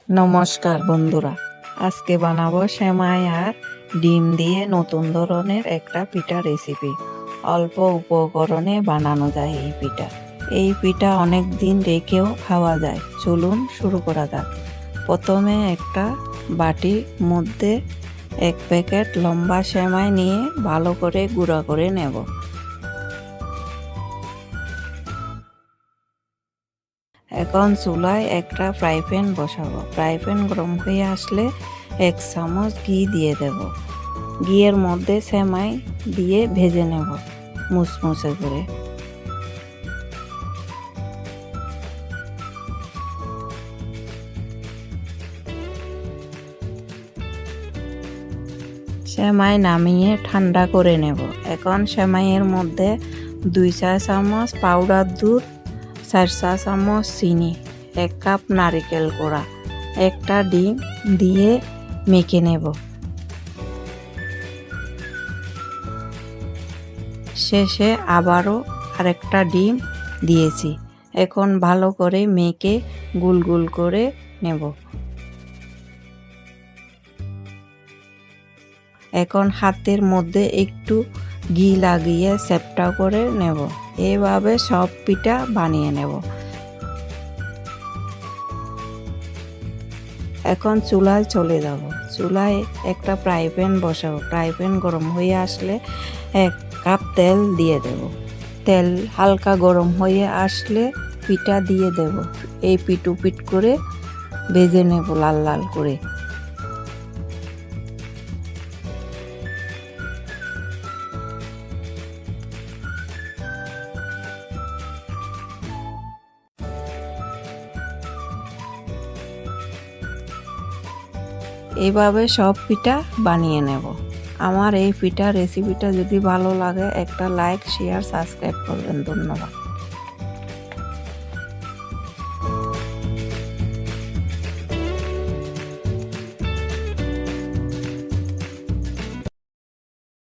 নমস্কার বন্ধুরা, আজকে বানাবো সেমাই আর ডিম দিয়ে নতুন ধরনের একটা পিঠা রেসিপি। অল্প উপকরণে বানানো যায় এই পিঠা। এই পিঠা অনেক দিন রেখেও খাওয়া যায়। চলুন শুরু করা যাক। প্রথমে একটা বাটির মধ্যে 1 প্যাকেট লম্বা সেমাই নিয়ে ভালো করে গুঁড়া করে নেব। এখন চুলায় একটা ফ্রাই প্যান বসাবো। ফ্রাই প্যান গরম হয়ে আসলে 1 চামচ ঘি দিয়ে দেব। ঘিয়ের মধ্যে সেমাই দিয়ে ভেজে নেব মুচমুচে করে। সেমাই নামিয়ে ঠান্ডা করে নেব। এখন সেমাইয়ের মধ্যে 2 চা চামচ পাউডার দুধ, 4 চা চামচ চিনি, 1 কাপ নারকেল কোড়া, একটা ডিম দিয়ে মেখে নেব। শেষে আবারও আরেকটা ডিম দিয়েছি। এখন ভালো করে মেখে গুল গুল করে নেব। এখন হাতের মধ্যে একটু ঘি লাগিয়ে চ্যাপ্টা করে নেব। এভাবে সব পিঠা বানিয়ে নেব। এখন চুলায় চলে যাব। চুলায় একটা ফ্রাই প্যান বসাবো। ফ্রাই প্যান গরম হয়ে আসলে 1 কাপ তেল দিয়ে দেব। তেল হালকা গরম হয়ে আসলে পিঠা দিয়ে দেব। এই পিটু পিট করে ভেজে নেব লাল লাল করে। এইভাবে সব পিঠা বানিয়ে নেব। আমার এই পিঠা রেসিপিটা যদি ভালো লাগে একটা লাইক, শেয়ার, সাবস্ক্রাইব করবেন। ধন্যবাদ।